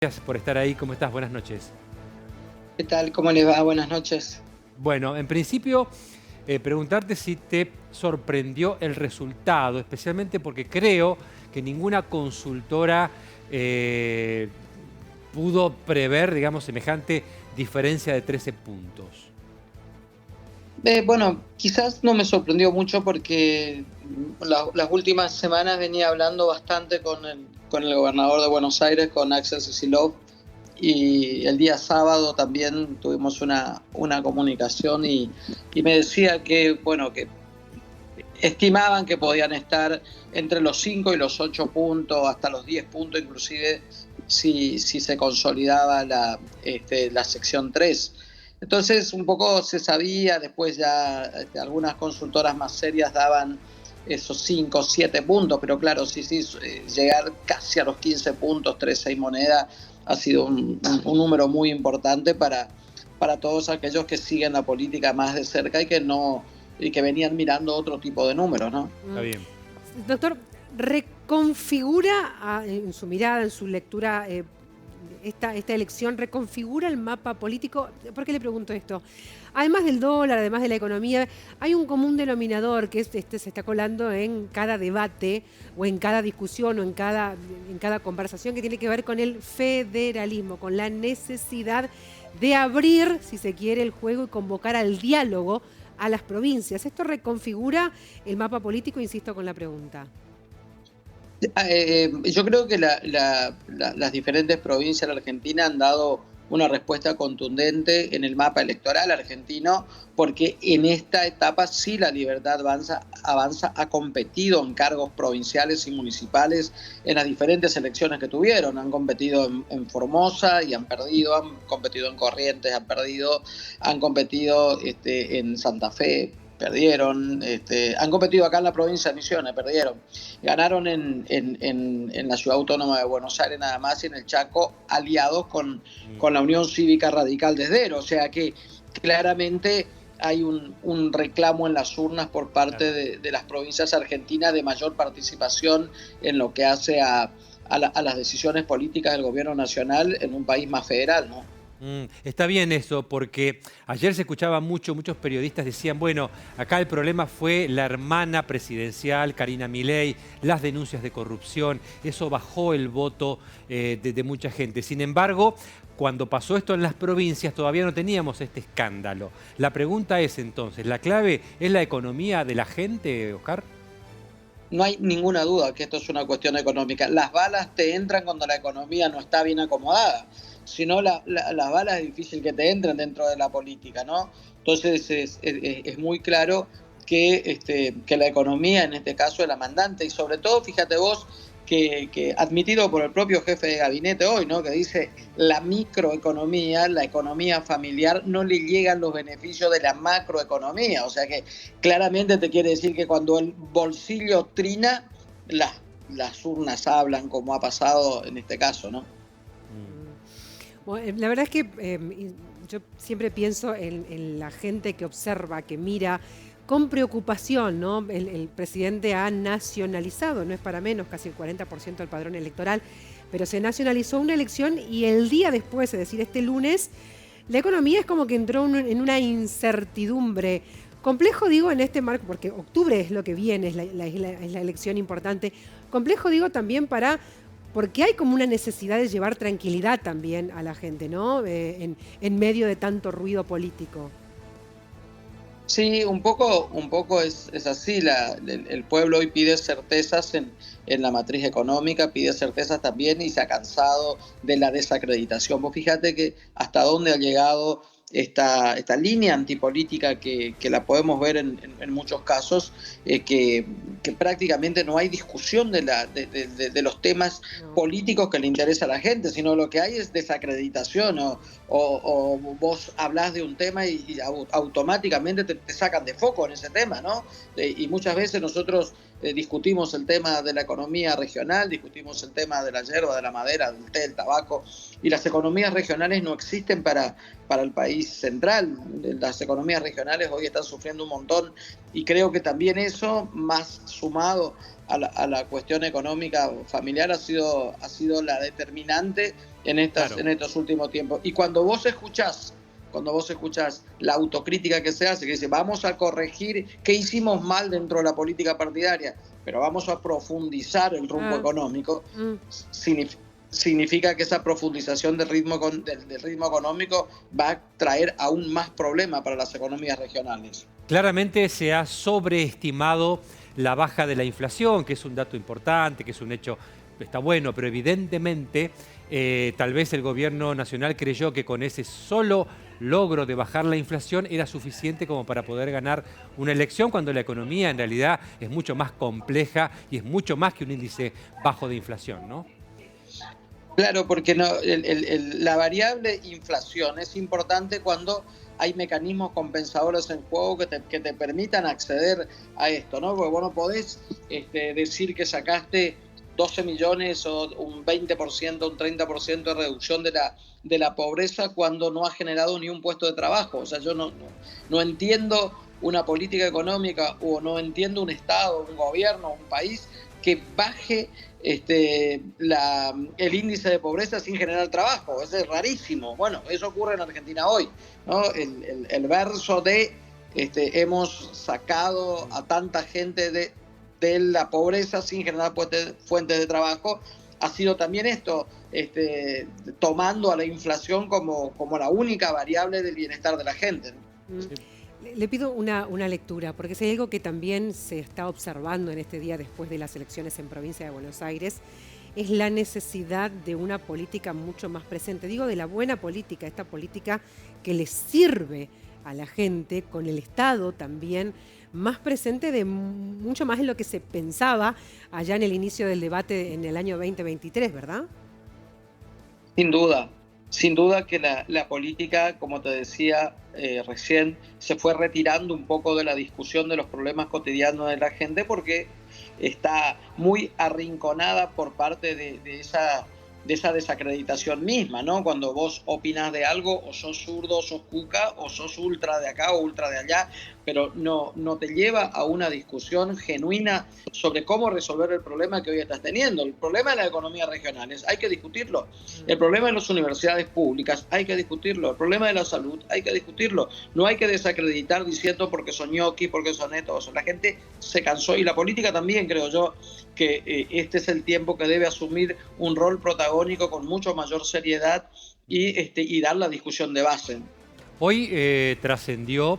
Gracias por estar ahí. ¿Cómo estás? Buenas noches. ¿Qué tal? ¿Cómo les va? Buenas noches. Bueno, en principio, preguntarte si te sorprendió el resultado, especialmente porque creo que ninguna consultora eh, pudo prever, digamos, semejante diferencia de 13 puntos. Bueno, quizás no me sorprendió mucho porque las últimas semanas venía hablando bastante con el gobernador de Buenos Aires, con Axel Kicillof, y el día sábado también tuvimos una comunicación y me decía que, bueno, que estimaban que podían estar entre los 5 y los 8 puntos, hasta los 10 puntos inclusive, si se consolidaba la sección 3. Entonces un poco se sabía, después ya algunas consultoras más serias daban esos 5 o 7 puntos, pero claro, llegar casi a los 15 puntos, 13 y moneda, ha sido un número muy importante para todos aquellos que siguen la política más de cerca y que venían mirando otro tipo de números, ¿no? Está bien. Doctor, ¿reconfigura en su mirada, en su lectura, esta elección, reconfigura el mapa político? ¿Por qué le pregunto esto? Además del dólar, además de la economía, hay un común denominador que se está colando en cada debate o en cada discusión o en cada conversación que tiene que ver con el federalismo, con la necesidad de abrir, si se quiere, el juego y convocar al diálogo a las provincias. ¿Esto reconfigura el mapa político? Insisto con la pregunta. Yo creo que las diferentes provincias de la Argentina han dado una respuesta contundente en el mapa electoral argentino, porque en esta etapa sí la Libertad Avanza ha competido en cargos provinciales y municipales en las diferentes elecciones que tuvieron. Han competido en Formosa y han perdido, han competido en Corrientes, han competido en Santa Fe, perdieron, han competido acá en la provincia de Misiones, perdieron. Ganaron en la ciudad autónoma de Buenos Aires nada más y en el Chaco aliados con la Unión Cívica Radical de Esdero. O sea que claramente hay un reclamo en las urnas por parte de las provincias argentinas de mayor participación en lo que hace a las decisiones políticas del gobierno nacional en un país más federal, ¿no? Está bien eso, porque ayer se escuchaba muchos periodistas decían, bueno, acá el problema fue la hermana presidencial, Karina Milei, las denuncias de corrupción, eso bajó el voto de mucha gente. Sin embargo, cuando pasó esto en las provincias todavía no teníamos este escándalo. La pregunta es entonces, ¿la clave es la economía de la gente, Oscar? No hay ninguna duda que esto es una cuestión económica. Las balas te entran cuando la economía no está bien acomodada. Si no, las balas es difícil que te entren dentro de la política, ¿no? Entonces es muy claro que la economía en este caso es la mandante. Y sobre todo, fíjate vos, que admitido por el propio jefe de gabinete hoy, ¿no? Que dice la microeconomía, la economía familiar, no le llegan los beneficios de la macroeconomía. O sea que claramente te quiere decir que cuando el bolsillo trina, las urnas hablan, como ha pasado en este caso, ¿no? Bueno, la verdad es que yo siempre pienso en la gente que observa, que mira con preocupación, ¿no? El presidente ha nacionalizado, no es para menos, casi el 40% del padrón electoral, pero se nacionalizó una elección y el día después, es decir, este lunes, la economía es como que entró en una incertidumbre. Complejo, digo, en este marco, porque octubre es lo que viene, es la elección importante. Complejo, digo, también porque hay como una necesidad de llevar tranquilidad también a la gente, ¿no? En medio de tanto ruido político. Sí, un poco es así. El pueblo hoy pide certezas en la matriz económica, pide certezas también y se ha cansado de la desacreditación. Vos fíjate que hasta dónde ha llegado esta línea antipolítica que la podemos ver en muchos casos, que prácticamente no hay discusión de los temas políticos que le interesa a la gente, sino lo que hay es desacreditación o vos hablás de un tema y automáticamente te sacan de foco en ese tema, ¿no? Y muchas veces nosotros discutimos el tema de la economía regional, discutimos el tema de la yerba, de la madera, del té, del tabaco, y las economías regionales no existen para el país central. Las economías regionales hoy están sufriendo un montón y creo que también eso, más sumado a la cuestión económica familiar, ha sido la determinante Claro. en estos últimos tiempos. Y cuando vos escuchás la autocrítica que se hace, que dice, vamos a corregir qué hicimos mal dentro de la política partidaria, pero vamos a profundizar el rumbo Ah, económico, mm. significa que esa profundización del ritmo económico va a traer aún más problemas para las economías regionales. Claramente se ha sobreestimado la baja de la inflación, que es un dato importante, que es un hecho, está bueno, pero evidentemente tal vez el gobierno nacional creyó que con ese solo logro de bajar la inflación era suficiente como para poder ganar una elección, cuando la economía en realidad es mucho más compleja y es mucho más que un índice bajo de inflación, ¿no? Claro, porque no, la variable inflación es importante cuando hay mecanismos compensadores en juego que te permitan acceder a esto, ¿no? Porque vos no podés decir que sacaste 12 millones o un 20%, un 30% de reducción de la pobreza cuando no ha generado ni un puesto de trabajo. O sea, yo no entiendo una política económica o no entiendo un Estado, un gobierno, un país que baje el índice de pobreza sin generar trabajo. Eso es rarísimo. Bueno, eso ocurre en Argentina hoy, ¿no? El verso de hemos sacado a tanta gente de la pobreza sin generar fuentes de trabajo ha sido también esto, tomando a la inflación como la única variable del bienestar de la gente, ¿no? Sí. Le pido una lectura, porque si hay algo que también se está observando en este día después de las elecciones en provincia de Buenos Aires, es la necesidad de una política mucho más presente. Digo, de la buena política, esta política que le sirve a la gente, con el Estado también más presente, de mucho más de lo que se pensaba allá en el inicio del debate en el año 2023, ¿verdad? Sin duda que la política, como te decía recién, se fue retirando un poco de la discusión de los problemas cotidianos de la gente porque está muy arrinconada por parte de esa desacreditación misma, ¿no? Cuando vos opinás de algo, o sos zurdo, o sos cuca, o sos ultra de acá o ultra de allá, pero no te lleva a una discusión genuina sobre cómo resolver el problema que hoy estás teniendo. El problema de las economías regionales, hay que discutirlo. El problema de las universidades públicas, hay que discutirlo. El problema de la salud, hay que discutirlo. No hay que desacreditar diciendo porque son ñoquis, porque son estos. La gente se cansó, y la política también, creo yo, que este es el tiempo que debe asumir un rol protagónico con mucho mayor seriedad y dar la discusión de base. Hoy trascendió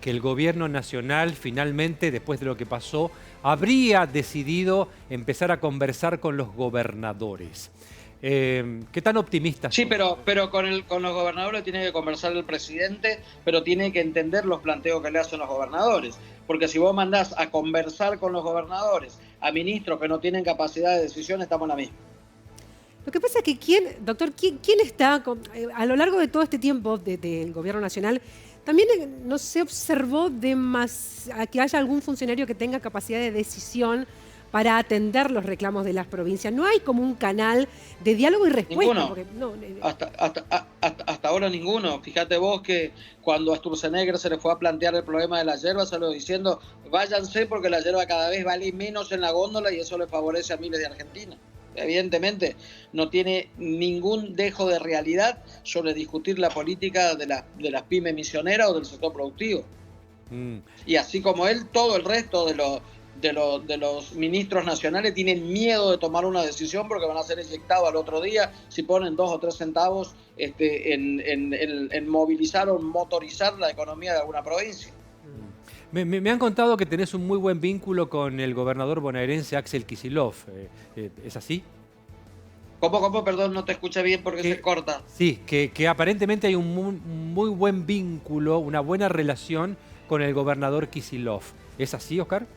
que el gobierno nacional finalmente, después de lo que pasó, habría decidido empezar a conversar con los gobernadores. ¿Qué tan optimistas Sí, son? pero con los gobernadores tiene que conversar el presidente, pero tiene que entender los planteos que le hacen los gobernadores. Porque si vos mandás a conversar con los gobernadores a ministros que no tienen capacidad de decisión, estamos en la misma. Lo que pasa es que, doctor, ¿quién está a lo largo de todo este tiempo del gobierno nacional? También no se observó a que haya algún funcionario que tenga capacidad de decisión para atender los reclamos de las provincias. No hay como un canal de diálogo y respuesta. Ninguno. Porque, Hasta ahora ninguno. Fíjate vos que cuando a Sturzenegger se le fue a plantear el problema de la yerba, salió diciendo, váyanse porque la yerba cada vez vale menos en la góndola y eso le favorece a miles de argentinos. Evidentemente no tiene ningún dejo de realidad sobre discutir la política de las pymes misioneras o del sector productivo. Y así como él, todo el resto de los ministros nacionales tienen miedo de tomar una decisión porque van a ser eyectados al otro día si ponen 2 o 3 centavos en movilizar o motorizar la economía de alguna provincia. Me han contado que tenés un muy buen vínculo con el gobernador bonaerense Axel Kicillof. ¿Es así? ¿Cómo? Perdón, no te escuché bien porque se corta. Sí, que aparentemente hay un muy buen vínculo, una buena relación con el gobernador Kicillof. ¿Es así, Oscar?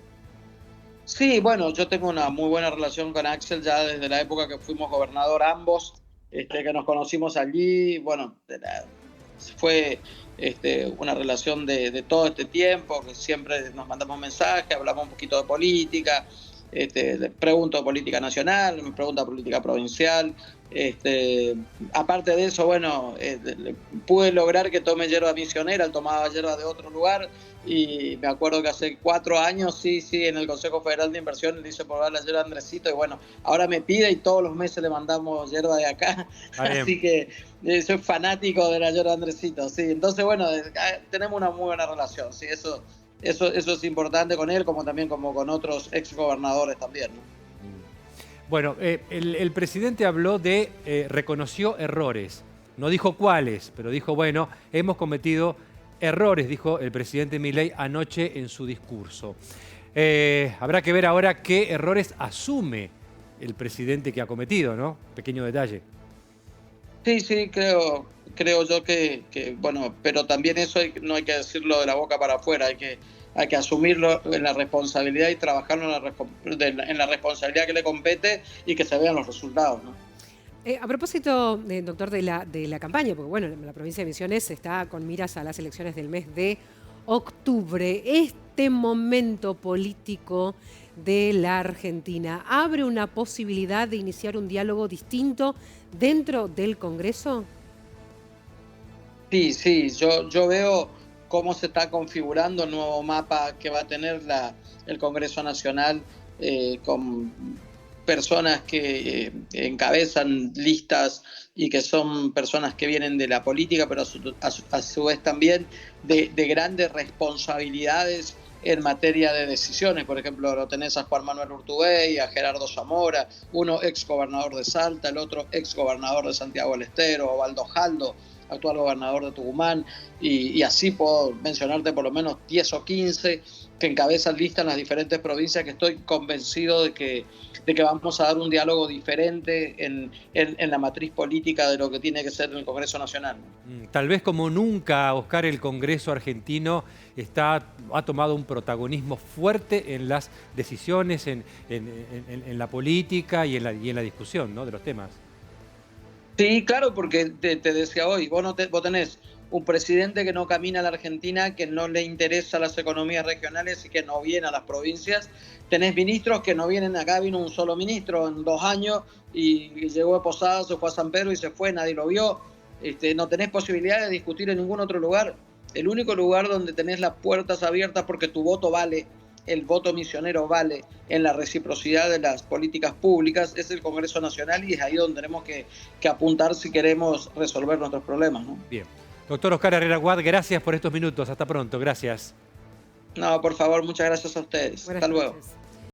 Sí, bueno, yo tengo una muy buena relación con Axel ya desde la época que fuimos gobernador ambos, que nos conocimos allí. Bueno, fue una relación de todo este tiempo, que siempre nos mandamos mensajes, hablamos un poquito de política, le pregunto de política nacional, me pregunta de política provincial, Aparte de eso, bueno, pude lograr que tome hierba misionera, él tomaba hierba de otro lugar, y me acuerdo que hace 4 años, sí, en el Consejo Federal de Inversión le hice probar la hierba Andresito, y bueno, ahora me pide y todos los meses le mandamos hierba de acá, así que soy fanático de la hierba Andresito, sí, entonces bueno, tenemos una muy buena relación, sí, eso es importante con él, como también como con otros exgobernadores también, ¿no? Bueno, el presidente habló de, reconoció errores. No dijo cuáles, pero dijo, bueno, hemos cometido errores, dijo el presidente Milei anoche en su discurso. Habrá que ver ahora qué errores asume el presidente que ha cometido, ¿no? Pequeño detalle. Sí, creo yo que bueno, pero también eso no hay que decirlo de la boca para afuera, hay que asumirlo en la responsabilidad y trabajarlo en la responsabilidad que le compete y que se vean los resultados, ¿no? A propósito, doctor, de la campaña, porque bueno, la provincia de Misiones está con miras a las elecciones del mes de octubre. Este momento político de la Argentina abre una posibilidad de iniciar un diálogo distinto dentro del Congreso. Sí, yo veo cómo se está configurando el nuevo mapa que va a tener el Congreso Nacional, con personas que encabezan listas y que son personas que vienen de la política, pero a su vez también de grandes responsabilidades en materia de decisiones. Por ejemplo, lo tenés a Juan Manuel Urtubey, a Gerardo Zamora, uno ex gobernador de Salta, el otro ex gobernador de Santiago del Estero, Osvaldo Jaldo, actual gobernador de Tucumán, y así puedo mencionarte por lo menos 10 o 15 que encabezan lista en las diferentes provincias, que estoy convencido de que vamos a dar un diálogo diferente en la matriz política de lo que tiene que ser el Congreso Nacional. Tal vez como nunca, Oscar, el Congreso argentino ha tomado un protagonismo fuerte en las decisiones, en la política y en la discusión, ¿no?, de los temas. Sí, claro, porque te decía hoy, vos tenés un presidente que no camina a la Argentina, que no le interesa las economías regionales y que no viene a las provincias. Tenés ministros que no vienen acá, vino un solo ministro en 2 años y llegó a Posadas, se fue a San Pedro y se fue, nadie lo vio. No tenés posibilidad de discutir en ningún otro lugar. El único lugar donde tenés las puertas abiertas porque tu voto vale, el voto misionero vale en la reciprocidad de las políticas públicas, es el Congreso Nacional, y es ahí donde tenemos que apuntar si queremos resolver nuestros problemas, ¿no? Bien. Doctor Oscar Herrera Guad, gracias por estos minutos. Hasta pronto. Gracias. No, por favor, muchas gracias a ustedes. Hasta luego. Noches.